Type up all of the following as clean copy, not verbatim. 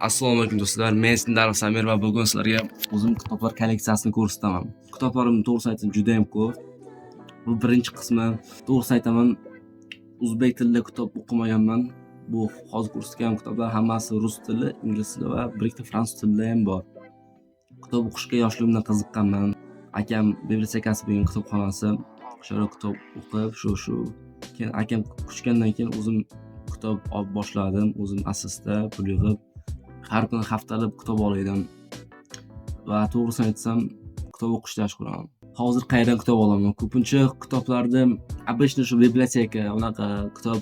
Assalomu alaykum do'stlar. Men Sindar Samir va bugun sizlarga o'zim kitoblar kolleksiyasini ko'rsataman. Kitoblarim to'g'risi aytsam juda ham ko'p. Bu birinchi qismi. To'g'risi aytaman, o'zbek tilida kitob o'qimaganman. Bu hozir ko'rsatgan kitoblar hammasi rus tili, ingliz tili va bir ikkita fransuz tilida ham bor. Kitob o'qishga yoshligimdan qiziqqanman. Akam bibliotekasi bo'lgan kitobxonasi. O'sha kitob o'qib, shu keyin akam ko'chgandan keyin o'zim kitob olib boshladim. O'zim asosda pul yig'ib har kuni haftalab kitob olaydim va to'g'risini aytsam kitob o'qishni yaxshi ko'raman. Hozir qayerdan kitob olaman? Ko'pincha kitoblarni обычно shu biblioteka, unaqa kitob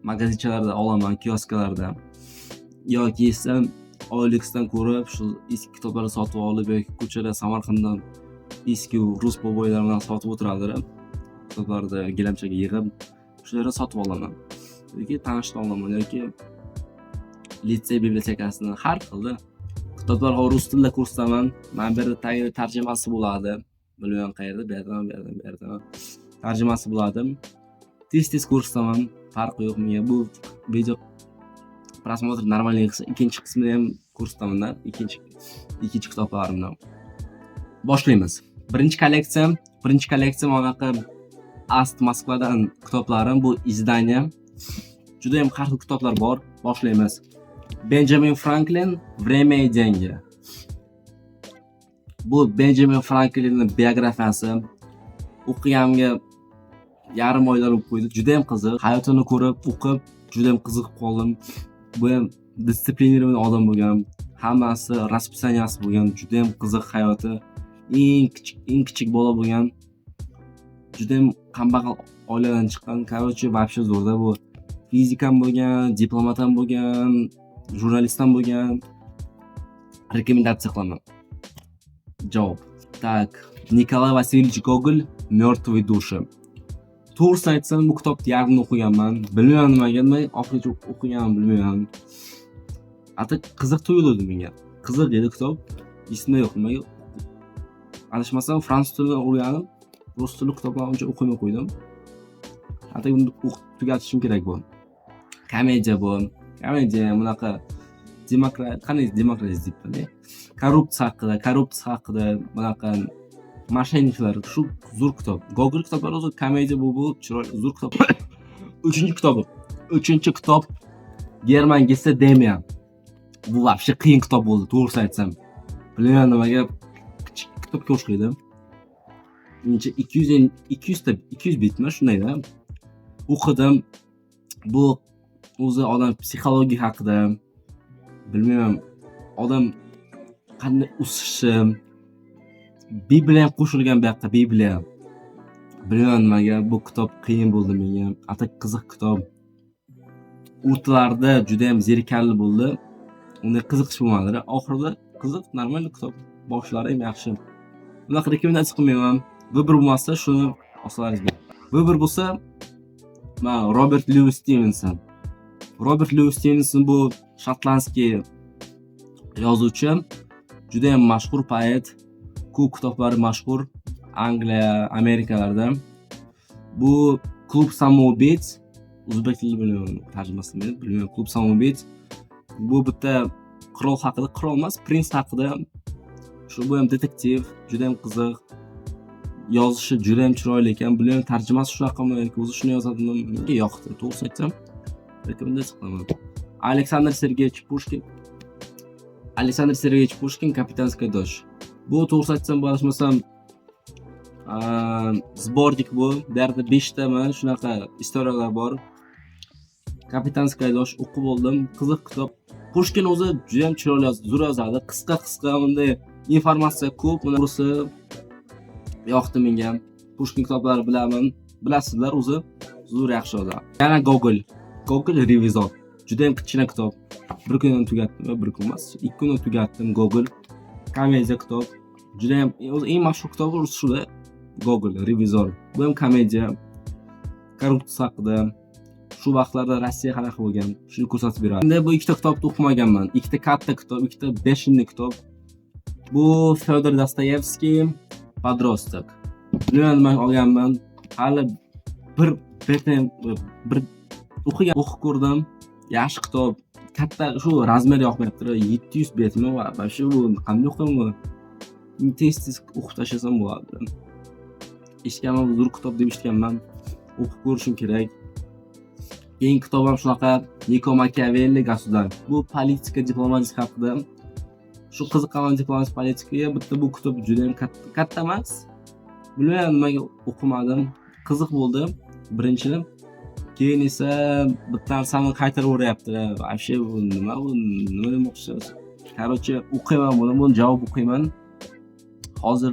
magazinchalarda olaman, kiosklarda. Yoki esa OLXdan ko'rib, shu eski kitoblarni sotib olib yoki ko'chada Samarqanddan eski rus boboylar bilan sotib o'tiradilar. Kitoblarni gilamchaga yig'ib, shularni sotib olaman. Yoki tanishdan olaman yoki litsey bibliotekasidan har xilda kitoblar rus tilida ko'rsataman. Men bu yerda tagida tarjimasi bo'ladi. Bilmayman qayerda, bu yerdan. Tarjimasi bo'ladi. Tez ko'rsataman. Farqi yo'q menga. Bu video prosmotr normalniy qilsa, ikkinchi qismini ham ko'rsataman. Ikkinchi kitoblarimdan. Boshlaymiz. Birinchi kolleksiya monaqa Ast Moskvadan kitoblarim. Bu izdaniya. Juda ham har xil kitoblar bor. Boshlaymiz. Benjamin Franklin Время и деньги. Bu Benjamin Franklinning biografiyasi. O'qiganimga yarim oylar o'qib qo'ydi. Juda ham qiziq. Hayotini ko'rib, o'qib, juda ham qiziqib qoldim. Bu ham disiplinirованный odam bo'lgan. Hammasi расписанияsi bo'lgan. Juda ham qiziq hayoti. Eng kichik bola bo'lgan. Juda ham kambag'al oiladan chiqqan. Короче, вообще zo'rda bu. Fizikam bo'lgan, diplomatam bo'lgan, jurnalistam bo'lgan. Rekomendatsiya qilaman. Javob. Так, Nikolay Vasilievich Gogol Мертвые души. To'g'risini aytsam, bu kitobni yarmini o'qiganman. Bilmayman nimaga, oxirigacha o'qiganman, bilmayman. Hatto qiziq tuyuldi menga. Qiziq edi kitob. Ismi yo'q, nimaga? Adashmasam fransuz tilini o'rganib, rus tili kitoblarni uncha o'qimay qo'ydim. Hatto uni o'qib tugatishim kerak bu. Komediya bu. Komediya bunaqa demokratiya deydi. Korrupsiya haqida bunaqa mashayniklar, shu zo'r kitob. Gogol kitoblari o'zi komediya bu chiroyli zo'r kitob. Uchinchi kitob German Gesse Demian. Bu вообще qiyin kitob bo'ldi, to'g'risini aytsam. Bilmayman nimaga kichik kitobga o'xshaydi. Uncha 200 bitmi shundayda. O'qidim. Bu o'zi odam psixologiya haqida, bilmayman, odam qanday o'sishi, Bibliya ham qo'shilgan bu yoqda, Bibliya. Bilmayman nimaga bu kitob qiyin bo'ldi menga. Hatto qiziq kitob. O'rtalarida juda ham zerikarli bo'ldi. Unday qiziqish bo'lmadi. Oxirida qiziq, normal kitob. Boshlari ham yaxshi. Bunaqa rekomendatsiya qilmayman. Vibr bo'lmasa shuni olsalaringiz bo'ladi. Vibr bo'lsa, Robert Louis Stevenson. Robert Louis Stevenson bu shotlandskiy yozuvchi, juda ham mashhur poet. Ko'p kitoblari mashhur Angliya, Amerikalarda. Bu Klub samoubiyц, o'zbek tilida bilmayman, tarjimasini bilmayman. Klub samoubiyц. Bu bitta qirol haqida, qirol emas, prins haqida. Shu bu ham detektiv, juda ham qiziq. Yozishi juda ham chiroyli ekan. Bilmayman, tarjimasi shunaqami yoki o'zi shuni yozadimi, menga yoqdi. To'g'risini aytsam, rekomendatsiya qilaman. Aleksandr Sergeyevich Pushkin Kapitanskaya дочь. Bu to'g'risini aytsam, bo'lmasam zbornik bu. Bu yerda 5 tami shunaqa istoriyalar bor. Kapitanskaya дочь o'qib oldim. Qiziq kitob. Pushkin o'zi juda ham chiroyli zo'r yozadi. Qisqa bunday informatsiya ko'p. Bunisi yoqdi menga. Pushkin kitoblari bilasizlar, o'zi zo'r yaxshi yozadi. Yana Gogol revizor. Juda ham kichkina kitob. Bir kunda tugatdim, bir kun emas, 2 kunda tugatdim. Gogol komediya kitob. Juda ham o'zi eng mashhur kitobi shuda. Gogol revizor. Bu ham komediya. Korrupsiya haqida. Shu vaqtlarda Rossiya qanaqa bo'lgan, shuni ko'rsatib beradi. Endi bu ikkita kitobni o'qimaganman. Ikkita katta kitob, ikkita 5-inli kitob. Bu Fyodor Dostoyevskiy Podrostok. Bilmayman nima olganman. Hali bir o'qib ko'rdim. yaxshi kitob, katta shu razmeri yoqmayapti. 700 betmi va shu bu qanday o'qiyman? Tez o'qib tashlasam bo'ladi. Eshitganman, zo'r kitob deb eshitganman. O'qib ko'rishim kerak. Keyingi kitob ham shunaqa Niccolo Machiavelli Gasudan. Bu politika, diplomatiya haqida. Shu qiziqaman diplomatik politikaga. Bitta bu kitob juda ham katta emas. Bilmayman nimaga o'qimadim. Qiziq bo'ldi birinchi. Keyin esa bitta narsani qaytarib o'rayapti. Вообще bu nima demoqchi? Короче, o'qiyman buni javob o'qiyman. Hozir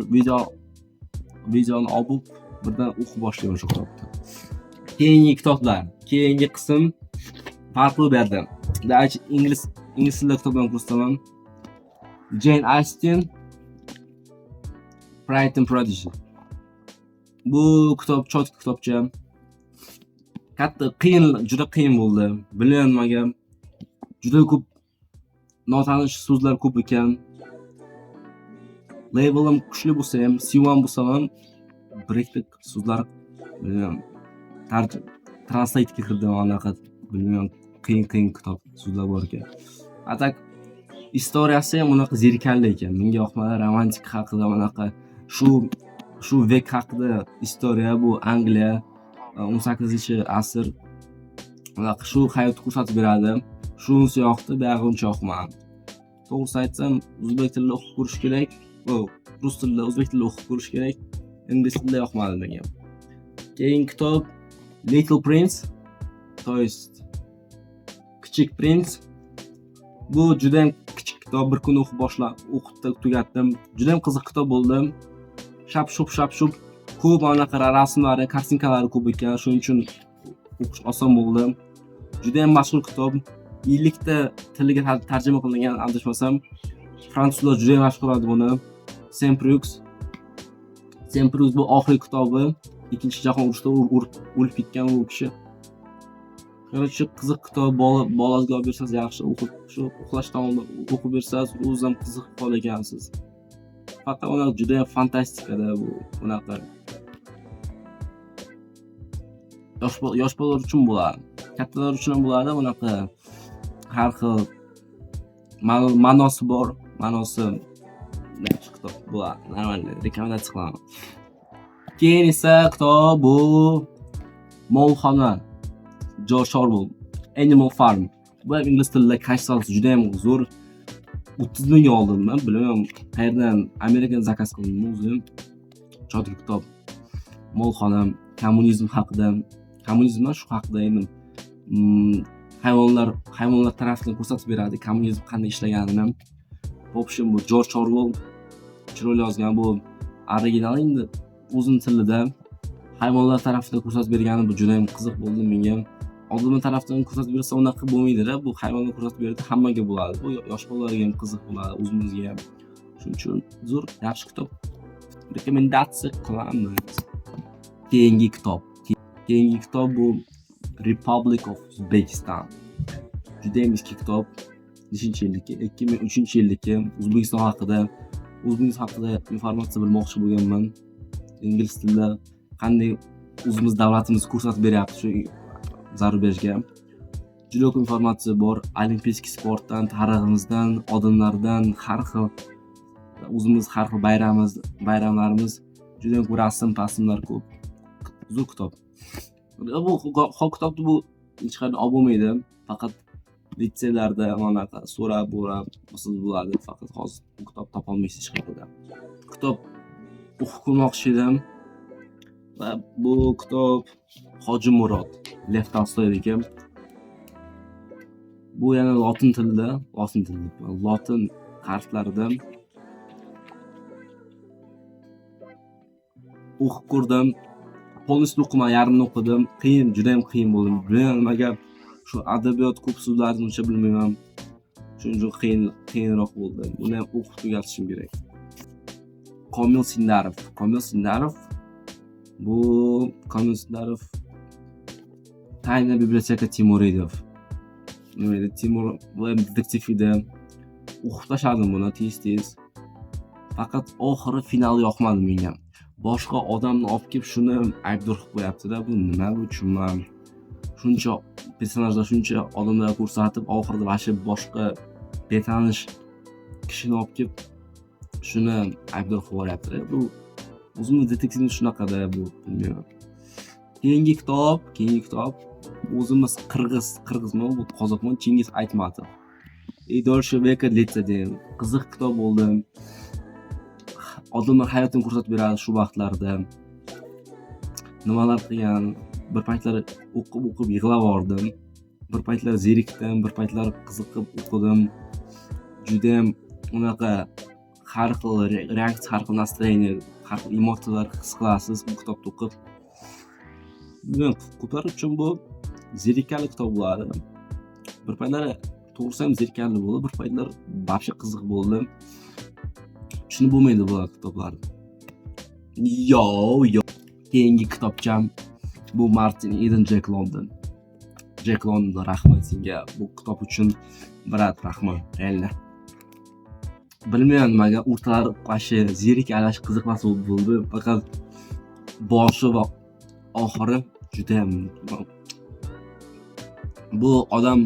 videoni olib birdan o'qib boshlayman shu kitobni. Keyingi kitoblar, keyingi qism farqli bu yerda. Ingliz tilida kitoblarni ko'rsataman. Jane Austen, Pride and Prejudice. Bu kitob chot kitobcha. Katta juda qiyin bo'ldi. Bilmayman nimaga. Juda ko'p notanish so'zlar ko'p ekan. Levelim kuchli bo'lsa ham, C1 bo'lsa ham breakdek so'zlar bilmayman. Translate'ga kirdim anaqa bilmayman qiyin kitob so'zlar bor ekan. Atak istoriyasi ham unaqa zerikarli ekan. Menga yoqmadi. Romantika haqida anaqa shu vek haqida istoriya, bu Angliya 18-asr unaqa shu hayotni ko'rsatib beradi. Shunisi yoqdi, buyog'i uncha yoqmadi. To'g'risi aytsam, o'zbek tilida o'qib ko'rish kerak. Rus tilida, o'zbek tilida o'qib ko'rish kerak. Ingliz tilida yoqmadi menga. Keyingi kitob Little Prince, to есть Kichik Prins. Bu juda ham kichik kitob, bir kun o'qib tugatdim. Juda ham qiziq kitob bo'ldi. Shap-shup ko'p anaqa rasmlari, kartinkalari ko'p ekan, shuning uchun o'qish oson bo'ldi. Juda ham mashhur kitob. 50 ta tilga tarjima qilingan, adashmasam. Fransuzlar juda ham mashhur qiladi buni. Saint-Preux bu oxirgi kitobi. Ikkinchi jahon urushida o'lib ketgan u kishi. Короче, qiziq kitob, bolasiga olib bersangiz yaxshi, o'qib shu uxlashdan oldin o'qib bersangiz, o'zim qiziq qolgan ekansiz. Faqat ular juda ham fantastikada bu unaqa. Yosh bolalar uchun bo'ladi. Kattalar uchun ham bo'ladi, unaqa har xil ma'nosi bor, ma'nosi yaxshi kitob bo'ladi. Normalniy rekomendatsiya qilaman. Keyin esa kitob bu Molxona, George Orwell, Animal Farm. Bu ham ingliz tilida kashfasi juda ham zo'r. 30 ming oldim men, bilmayman qayerdan Amerikadan zakaz qildim o'zim. Cho'tki kitob. Molxona, kommunizm haqida. Kommunizmdan shu haqida endi hayvonlar tarafidan ko'rsatib beradi, kommunizm qanday ishlaganini. В общем, bu George Orwell chiroyli yozgan, bu original endi o'zining tilida hayvonlar tarafidan ko'rsatib bergani bu juda ham qiziq bo'ldi menga. Odamlar tarafdan ko'rsatib bersa unaqa bo'lmaydi-da, bu hayvonlar ko'rsatib berdi, hammaga bo'ladi. Bu yosh bolalarga ham qiziq bo'ladi, o'zimizga ham. Shuning uchun zo'r, yaxshi kitob. Rekomendatsiya qilaman. Keyingi kitob bu Republic of Uzbekistan. Juda ham eski kitob. 2003-yildagi O'zbekiston haqida informatsiya bilmoqchi bo'lganman. Ingliz tilida qanday o'zimiz davlatimiz ko'rsatib beryapti shu zarubejga. Juda ko'p informatsiya bor. Olimpiya sportdan, tariximizdan, odamlardan, har xil bayramlarimiz juda ko'p rasmlar ko'p. Zo'r kitob. Bu kitobni bu hech qanday olib bo'lmaydi. Faqat litseylarda anaqa so'rab bo'ladi. Faqat hozir bu kitob topolmaysiz hech qayerda. Kitob o'qib ko'rmoqchi edim. Va bu kitob Hoji Murod, Lev Tolstoyniki. Bu yana lotin harflarida o'qib ko'rdim. Polnisni o'qimadim, yarmini o'qidim. Juda ham qiyin bo'ldi. Nimaga shu adabiyot ko'p so'zlarni uncha bilmayman. Shuning uchun qiyinroq bo'ldi. Buni ham o'qib tugatishim kerak. Komil Sindarov bu Tayna biblioteka Timuridov. Timur bu detektiv edi. O'qib tashladim buni tez. Faqat oxiri finali yoqmadi menga. Boshqa odamni olib kelib shuni aybdor qilib qo'yapti-da, bu nima bu tushunmam. shuncha personajlar, shuncha odamlar ko'rsatib, oxirida vashib boshqa betanish kishini olib kelib shuni aybdor qilib yuboryapti. Bu o'zimni detektivim shunaqada, bu bilmayman. Keyingi kitob o'zimiz qirg'izmi, bu qozoqmi, Chingiz Aytmatov. Dolce Veka degan qiziq kitob bo'ldi. Odamlar hayotini ko'rsatib beradi shu vaqtlarda. Nimalar qilgan, bir paytlar o'qib yig'lab oldim. Bir paytlar zerikdim, bir paytlar qiziqib o'qidim. Juda ham unaqa har xil reaksiya, har xil настроение, har xil emotsiyalar his qilasiz bu kitobni o'qib. Bilmadim, ko'plar uchun bu zerikarli kitob bo'ladi. Bir paytlar to'g'risi ham zerikarli bo'ldi, bir paytlar babsha qiziq bo'ldi. Tushunib bo'lmaydi bu kitoblarni. Keyingi kitobcham bu Martin Eden Jack London. Jack London, rahmat senga bu kitob uchun, brat, rahmat, reально. Bilmayman nimaga o'rtalari qashi zerik alash qiziqmas bo'ldi. Faqat boshi va oxiri juda ham bu odam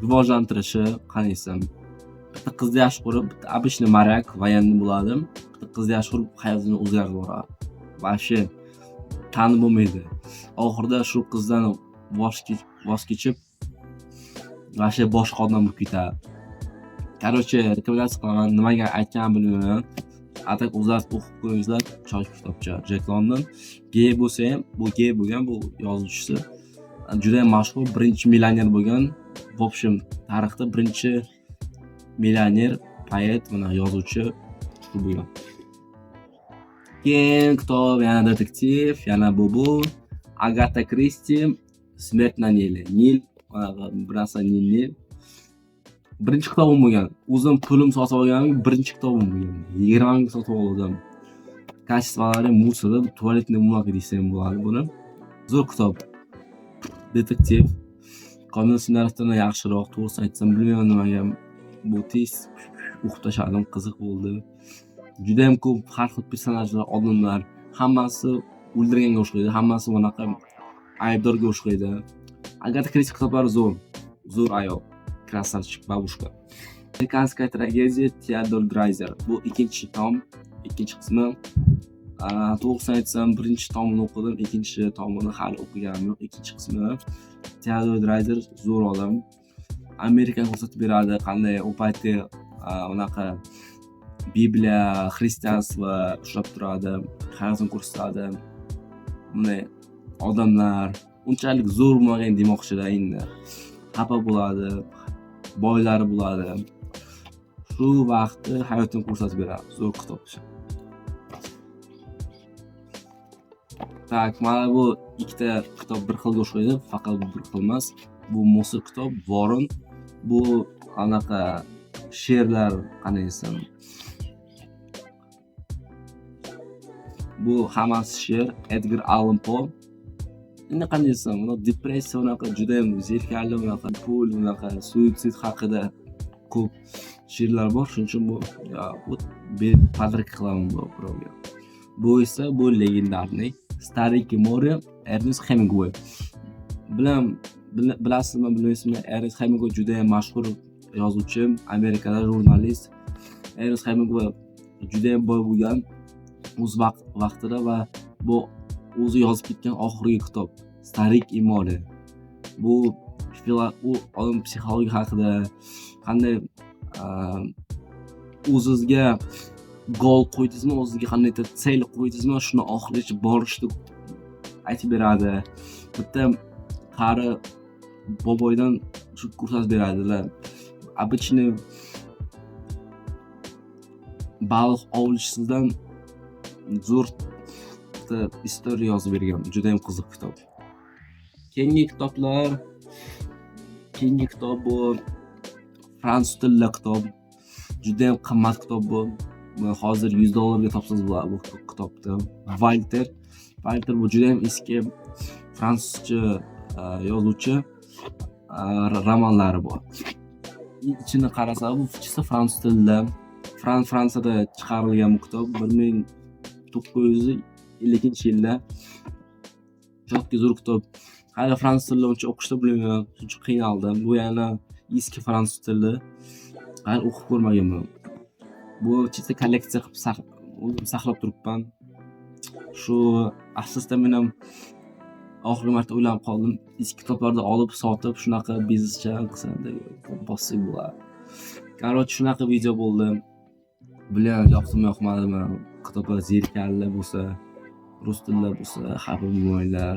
rivojlantirishi, qani desam, bitta qizni yaxshi ko'rib, bitta обычный моряк, военный bo'ladi. Bitta qizni yaxshi ko'rib hayotini o'zgartirib yuboradi. Vashi tanib bo'lmaydi. Oxirida shu qizdan voz kechib vashi boshqa odam bo'lib ketadi. Короче, rekomendatsiya qilaman. Nimaga aytganimni bilmayman. Atak o'zlaringiz o'qib ko'ringizlar. Cho'chib kitobcha Jack London. Gay bo'lsa ham, bu gay bo'lgan, bu yozuvchisi. Juda ham mashhur, birinchi millioner bo'lgan. В общем, tarixda birinchi millioner, poet, mana yozuvchi shu bo'lgan. Keyin kitob yana detektiv, yana bu Agata Kristi, Smert na Nil. Nil, bir narsa Nil. Birinchi kitobim bo'lgan. O'zim pulim sotib olganim birinchi kitobim bo'lgan. 20 ming sotib oldim. Kачестволari musori, tualetni muloqi desam bo'ladi buni. Zo'r kitob. Detektiv. Qonun ssenariysidan yaxshiroq, to'g'risi aytsam bilmayman nimaga. Bu tez o'qib tashladim, qiziq bo'ldi. Juda ham ko'p har xil personajlar, odamlar, hammasi o'ldirganga o'xshaydi, hammasi bunaqa aybdorga o'xshaydi. Agata Kristi kitoblari zo'r ayol. Krasavchik babushka. Amerikanskaya tragediya Theodor Dreiser. Bu ikkinchi tom, ikkinchi qismi. To'g'risini aytsam, birinchi tomini o'qidim, ikkinchi tomini hali o'qiganim yo'q. Ikkinchi qismi Theodor Dreiser zo'r odam. Amerikani ko'rsatib beradi, qanday u paytda unaqa Bibliya, xristianstvo ushlab turadi, hayotini ko'rsatadi. Bunday odamlar unchalik zo'r bo'lmagan demoqchida endi. Xafa bo'ladi, boylari bo'ladi. Shu vaqtda hayotini ko'rsatib beradi. Zo'r kitob. Tak, mana bu ikkita kitob bir xilga o'xshaydi, faqat bir xil emas. Bu Mo'sa kitob, Voron. Bu anaqa she'rlar, qanday desam. Bu hammasi she'r, Edgar Allan Poe. Endi qanday desam, depressiya unaqa juda ham zerikarli, unaqa pul, unaqa suitsid haqida ko'p she'rlar bor. Shuning uchun bu padrik qilaman bu birovga. Bu esa bu legendarniy Stariki Mo'ri, Ernest Hemingway. Bilasizmi, bilmaysizmi? Ernest Hemingway juda ham mashhur yozuvchi, Amerikada jurnalist. Ernest Hemingway juda ham boy bo'lgan o'z vaqtida va bu o'zi yozib ketgan oxirgi kitob Starik и Mo'ri. Bu u odam psixologiya haqida, qanday o'zingizga gol qo'ydingizmi, o'zingizga qanday tsel qo'ydingizmi, shuni oxirigacha borishni aytib beradi. Bitta qari boboydan shu ko'rsatib beradilar. Обычный baliq ovchisidan zo'r istoriya yozib bergan. Juda ham qiziq kitob. Keyingi kitob bu fransuz tilli kitob. Juda ham qimmat kitob bu. Hozir $100 ga topsangiz bo'ladi bu kitobni. Walter bu juda ham eski fransuzcha yozuvchi romanlari bor. Ichini qarasa bu chista fransuz tilida, Fransiyada chiqarilgan bu kitob 1950-yilda. Jotki zo'r kitob. hali fransuz tilini uncha o'qishni bilmayman, shuncha qiynaldim. Bu yana eski fransuz tili. Hali o'qib ko'rmaganman. Bu chita kolleksiya qilib saqlab turibman. Shu asosda men ham oxirgi marta o'ylab qoldim. Eski kitoblarni olib sotib shunaqa biznescha qilsam deb possible. Короче, shunaqa video bo'ldi. Bilaman yoqdimi-yoqmadimi. Kitoblar zerikarli bo'lsa, rus tilida bo'lsa, xafa bo'lmanglar.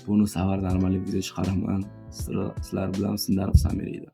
Buni safar normalniy video chiqaraman. Sizlar bilan Sindarov Samir edi.